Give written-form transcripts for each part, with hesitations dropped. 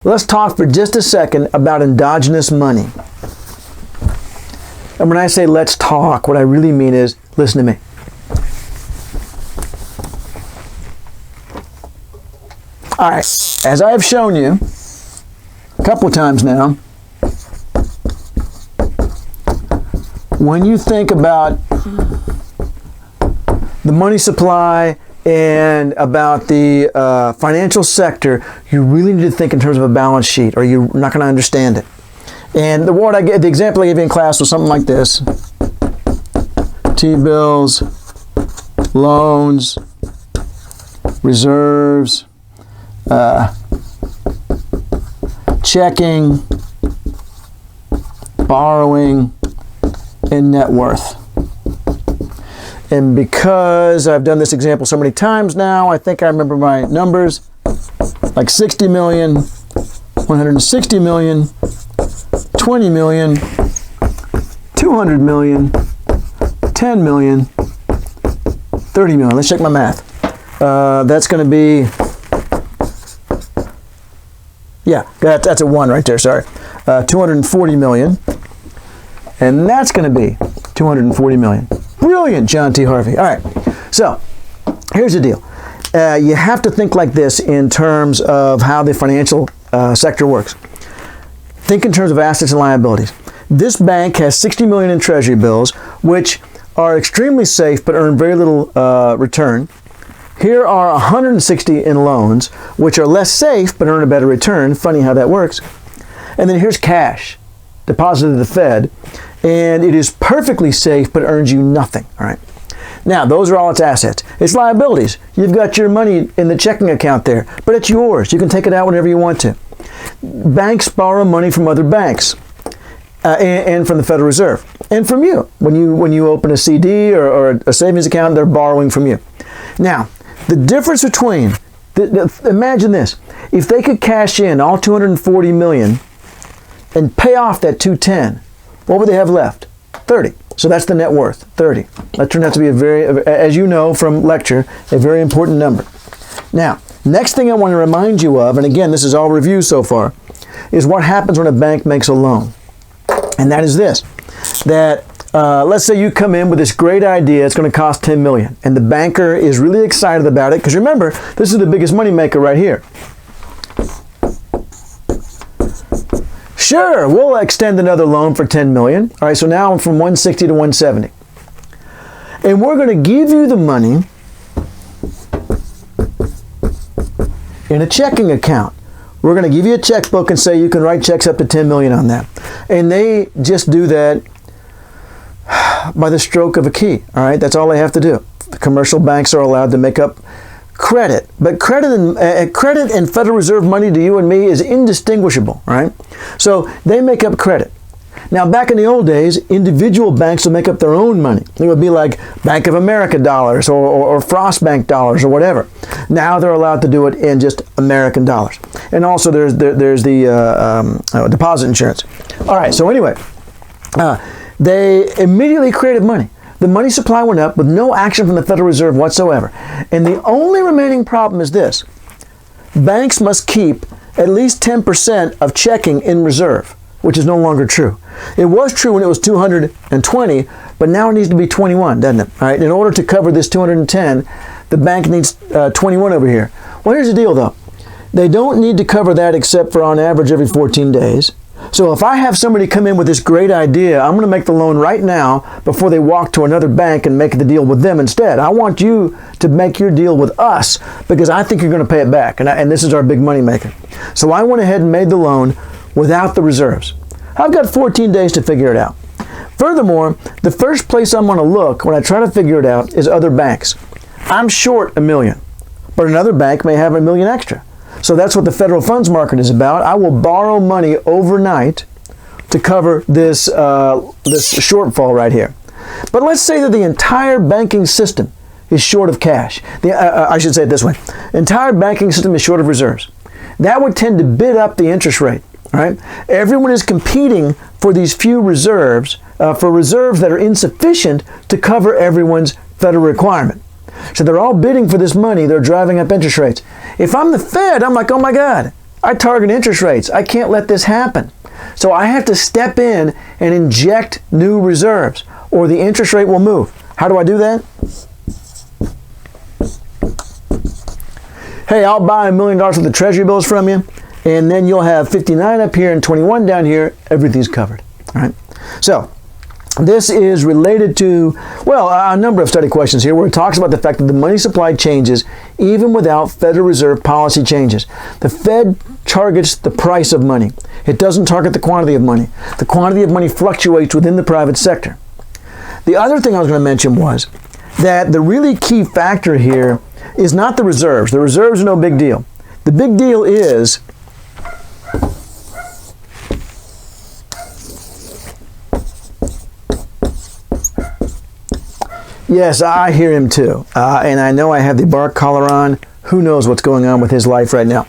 Let's talk for just a second about endogenous money. And when I say let's talk, what I really mean is, listen to me. All right, as I have shown you a couple of times now, when you think about the money supply and about the financial sector, you really need to think in terms of a balance sheet, or you're not going to understand it. And the example I gave you in class was something like this: T-bills, loans, reserves, checking, borrowing, and net worth. And because I've done this example so many times now, I think I remember my numbers, like 60 million, 160 million, 20 million, 200 million, 10 million, 30 million. Let's check my math. That's going to be, yeah, that's a 1 right there, sorry. 240 million. And that's going to be 240 million. Brilliant, John T. Harvey. All right, so here's the deal. You have to think like this in terms of how the financial sector works. Think in terms of assets and liabilities. This bank has 60 million in treasury bills, which are extremely safe but earn very little return. Here are 160 in loans, which are less safe but earn a better return. Funny how that works. And then here's cash deposited at the Fed, and it is perfectly safe but earns you nothing. All right. Now, those are all its assets. Its liabilities: you've got your money in the checking account there, but it's yours. You can take it out whenever you want to. Banks borrow money from other banks and from the Federal Reserve, and from you. When you open a CD or a savings account, they're borrowing from you. Now, the difference between imagine this: if they could cash in all 240 million and pay off that 210, what would they have left? 30. So that's the net worth, 30. That turned out to be a very, as you know from lecture, a very important number. Now, next thing I want to remind you of, and again, this is all review so far, is what happens when a bank makes a loan. And that is this: that let's say you come in with this great idea, it's going to cost 10 million, and the banker is really excited about it, because remember, this is the biggest money maker right here. Sure, we'll extend another loan for 10 million. All right, so now I'm from 160 to 170. And we're going to give you the money in a checking account. We're going to give you a checkbook and say you can write checks up to 10 million on that. And they just do that by the stroke of a key. All right, that's all they have to do. The commercial banks are allowed to make up credit, but credit and Federal Reserve money to you and me is indistinguishable, right? So they make up credit. Now, back in the old days, individual banks would make up their own money. It would be like Bank of America dollars or Frost Bank dollars or whatever. Now they're allowed to do it in just American dollars. And also there's the deposit insurance. All right, so anyway, they immediately created money. The money supply went up with no action from the Federal Reserve whatsoever. And the only remaining problem is this: banks must keep at least 10% of checking in reserve, which is no longer true. It was true when it was 220, but now it needs to be 21, doesn't it? All right, in order to cover this 210, the bank needs 21 over here. Well, here's the deal though. They don't need to cover that except for on average every 14 days. So if I have somebody come in with this great idea, I'm going to make the loan right now before they walk to another bank and make the deal with them instead. I want you to make your deal with us because I think you're going to pay it back. And this is our big money maker. So I went ahead and made the loan without the reserves. I've got 14 days to figure it out. Furthermore, the first place I'm going to look when I try to figure it out is other banks. I'm short $1 million, but another bank may have $1 million extra. So that's what the federal funds market is about. I will borrow money overnight to cover this this shortfall right here. But let's say that the entire banking system is short of cash. I should say it this way: the entire banking system is short of reserves. That would tend to bid up the interest rate. Right? Everyone is competing for these few reserves, for reserves that are insufficient to cover everyone's federal requirement. So they're all bidding for this money. They're driving up interest rates. If I'm the Fed, I'm like, oh my God, I target interest rates. I can't let this happen. So I have to step in and inject new reserves, or the interest rate will move. How do I do that? Hey, I'll buy $1 million worth of treasury bills from you, and then you'll have 59 up here and 21 down here. Everything's covered. All right. So this is related to, well, a number of study questions here where it talks about the fact that the money supply changes even without Federal Reserve policy changes. The Fed targets the price of money. It doesn't target the quantity of money. The quantity of money fluctuates within the private sector. The other thing I was going to mention was that the really key factor here is not the reserves. The reserves are no big deal. The big deal is yes, I hear him too. And I know I have the bark collar on. Who knows what's going on with his life right now.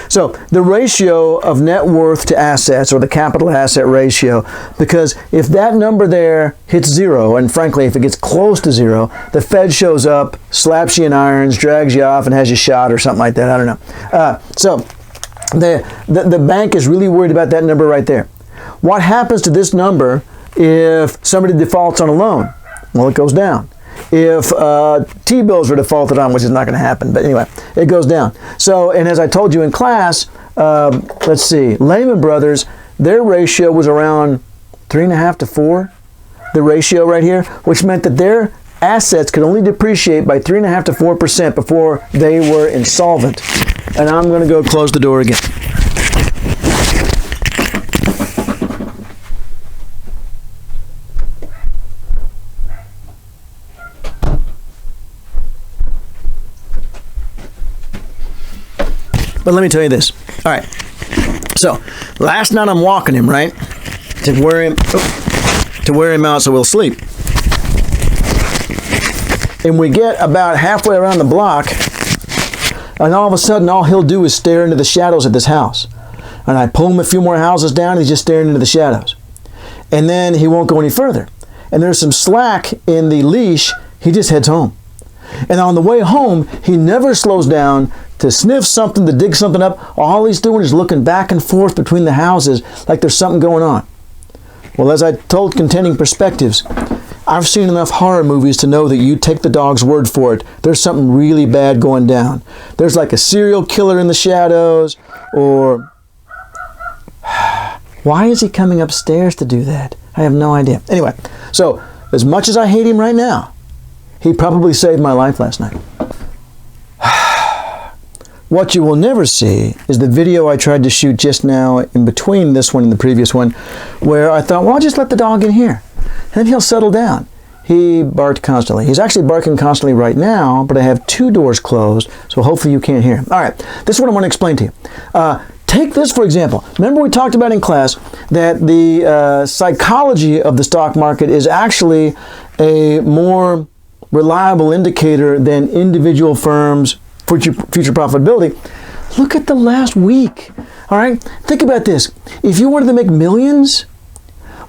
So the ratio of net worth to assets, or the capital asset ratio, because if that number there hits zero, and frankly, if it gets close to zero, the Fed shows up, slaps you in irons, drags you off, and has you shot or something like that. I don't know. So the bank is really worried about that number right there. What happens to this number if somebody defaults on a loan? Well, it goes down. If T-bills are defaulted on, which is not going to happen, but anyway, it goes down. So, and as I told you in class, let's see, Lehman Brothers, their ratio was around 3.5 to 4, the ratio right here, which meant that their assets could only depreciate by 3.5 to 4% before they were insolvent. And I'm going to go close the door again. But let me tell you this. All right. So last night I'm walking him, right, to wear him out so we'll sleep. And we get about halfway around the block, and all of a sudden all he'll do is stare into the shadows of this house. And I pull him a few more houses down, and he's just staring into the shadows. And then he won't go any further. And there's some slack in the leash. He just heads home. And on the way home, he never slows down to sniff something, to dig something up. All he's doing is looking back and forth between the houses like there's something going on. Well, as I told Contending Perspectives, I've seen enough horror movies to know that you take the dog's word for it. There's something really bad going down. There's like a serial killer in the shadows, or why is he coming upstairs to do that? I have no idea. Anyway, so as much as I hate him right now, he probably saved my life last night. What you will never see is the video I tried to shoot just now in between this one and the previous one, where I thought, well, I'll just let the dog in here, and then he'll settle down. He barked constantly. He's actually barking constantly right now, but I have 2 doors closed, so hopefully you can't hear him. All right, this is what I want to explain to you. Take this, for example. Remember we talked about in class that the psychology of the stock market is actually a more reliable indicator than individual firms' future profitability. Look at the last week. All right? Think about this. If you wanted to make millions,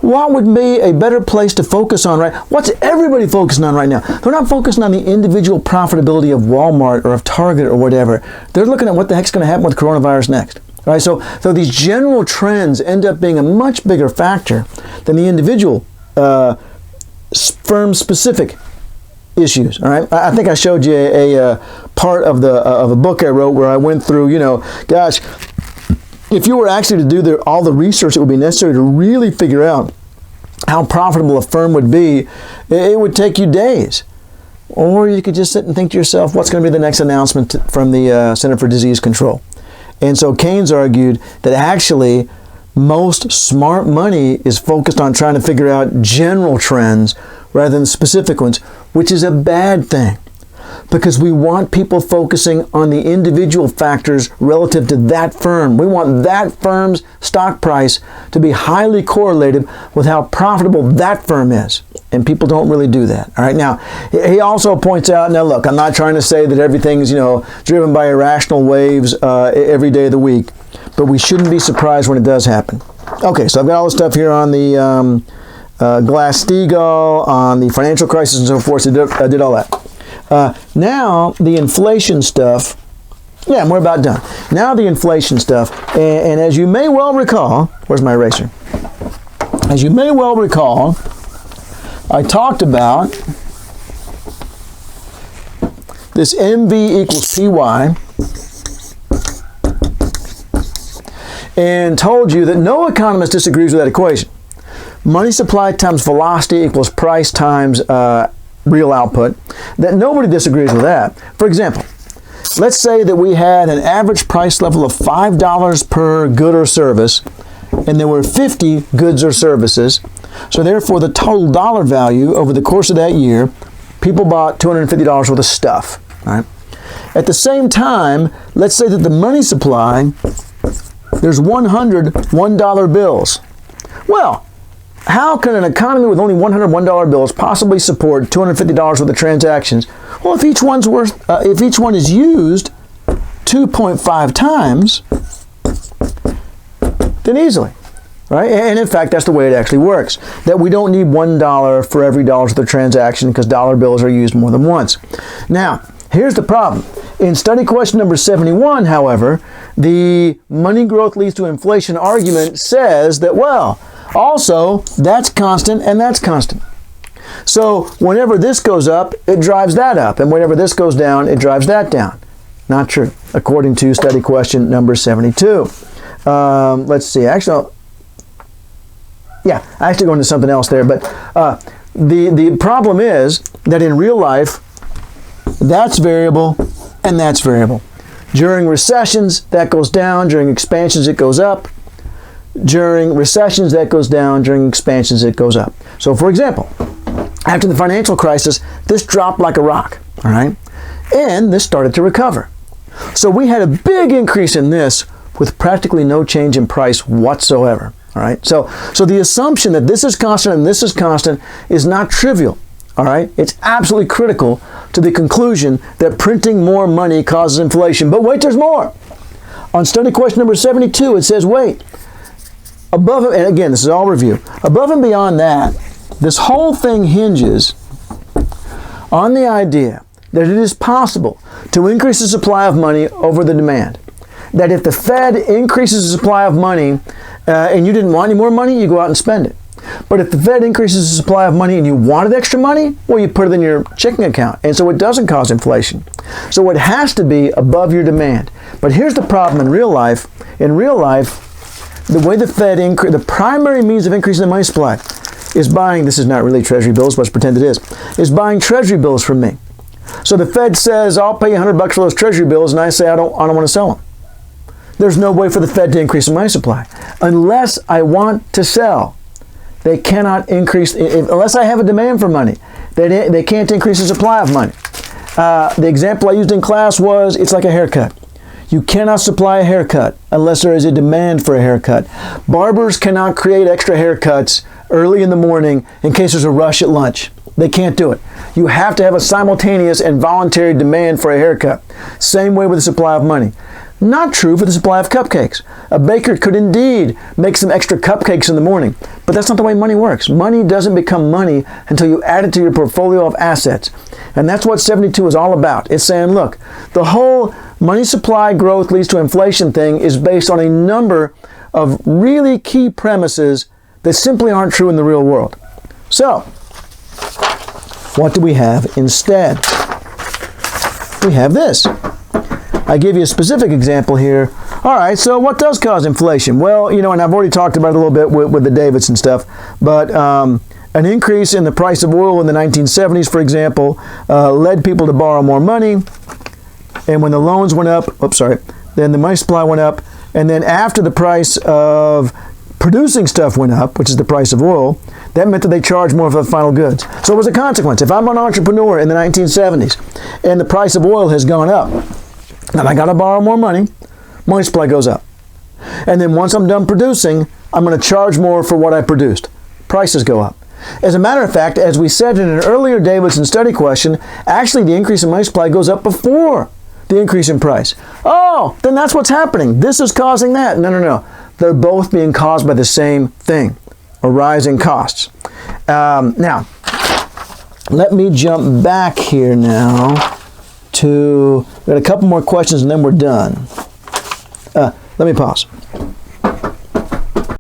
what would be a better place to focus on, right? What's everybody focusing on right now? They're not focusing on the individual profitability of Walmart or of Target or whatever. They're looking at what the heck's going to happen with coronavirus next. All right? So these general trends end up being a much bigger factor than the individual firm-specific issues. All right, I think I showed you a part of a book I wrote where I went through. Gosh, if you were actually to do all the research that would be necessary to really figure out how profitable a firm would be, it would take you days. Or you could just sit and think to yourself, what's going to be the next announcement from the Center for Disease Control? And so Keynes argued that actually most smart money is focused on trying to figure out general trends rather than specific ones, which is a bad thing, because we want people focusing on the individual factors relative to that firm. We want that firm's stock price to be highly correlated with how profitable that firm is, and people don't really do that. All right, now he also points out, now look, I'm not trying to say that everything's driven by irrational waves every day of the week, but we shouldn't be surprised when it does happen. Okay, so I've got all the stuff here on the Glass-Steagall, on the financial crisis and so forth. So I did all that. Now, the inflation stuff, Yeah, and we're about done. Now the inflation stuff. And as you may well recall, where's my eraser? As you may well recall, I talked about this MV equals PY and told you that no economist disagrees with that equation. Money supply times velocity equals price times real output. That nobody disagrees with that. For example, let's say that we had an average price level of $5 per good or service, and there were 50 goods or services. So therefore, the total dollar value over the course of that year, people bought $250 worth of stuff. Right? At the same time, let's say that the money supply, there's 100 $1 bills. Well, how can an economy with only 100 $1 bills possibly support $250 worth of transactions? Well, if each one is used 2.5 times, then easily, right? And in fact, that's the way it actually works. That we don't need $1 for every dollar of the transaction because dollar bills are used more than once. Now, here's the problem. In study question number 71, however, the money growth leads to inflation argument says that, well, also, that's constant and that's constant. So whenever this goes up, it drives that up. And whenever this goes down, it drives that down. Not true, according to study question number 72. Let's see. Actually, I have to go into something else there. But the problem is that in real life, that's variable and that's variable. During recessions, that goes down. During expansions, it goes up. During recessions, that goes down. During expansions, it goes up. So, for example, after the financial crisis, this dropped like a rock, all right? And this started to recover. So we had a big increase in this with practically no change in price whatsoever, all right? So the assumption that this is constant and this is constant is not trivial, all right? It's absolutely critical to the conclusion that printing more money causes inflation. But wait, there's more. On study question number 72, it says, wait, above, and again, this is all review. Above and beyond that, this whole thing hinges on the idea that it is possible to increase the supply of money over the demand. That if the Fed increases the supply of money and you didn't want any more money, you go out and spend it. But if the Fed increases the supply of money and you wanted extra money, well, you put it in your checking account. And so it doesn't cause inflation. So it has to be above your demand. But here's the problem in real life. In real life, the way the Fed the primary means of increasing the money supply is buying, this is not really treasury bills, but let's pretend it is buying treasury bills from me. So the Fed says, I'll pay you $100 for those treasury bills, and I say, I don't want to sell them. There's no way for the Fed to increase the money supply. Unless I want to sell, they cannot increase, unless I have a demand for money, they can't increase the supply of money. The example I used in class was, it's like a haircut. You cannot supply a haircut unless there is a demand for a haircut. Barbers cannot create extra haircuts early in the morning in case there's a rush at lunch. They can't do it. You have to have a simultaneous and voluntary demand for a haircut. Same way with the supply of money. Not true for the supply of cupcakes. A baker could indeed make some extra cupcakes in the morning, but that's not the way money works. Money doesn't become money until you add it to your portfolio of assets. And that's what 72 is all about. It's saying, look, the whole money supply growth leads to inflation thing is based on a number of really key premises that simply aren't true in the real world. So, what do we have instead? We have this. I gave you a specific example here. All right, so what does cause inflation? Well, and I've already talked about it a little bit with the Davidson stuff, but an increase in the price of oil in the 1970s, for example, led people to borrow more money. And when the loans went up, then the money supply went up. And then after the price of producing stuff went up, which is the price of oil, that meant that they charged more for the final goods. So it was a consequence. If I'm an entrepreneur in the 1970s and the price of oil has gone up, and I got to borrow more money supply goes up. And then once I'm done producing, I'm going to charge more for what I produced. Prices go up. As a matter of fact, as we said in an earlier Davidson study question, actually the increase in money supply goes up before the increase in price. Oh, then that's what's happening. This is causing that. No. They're both being caused by the same thing, a rise in costs. Now, let me jump back here now we got a couple more questions and then we're done. Let me pause.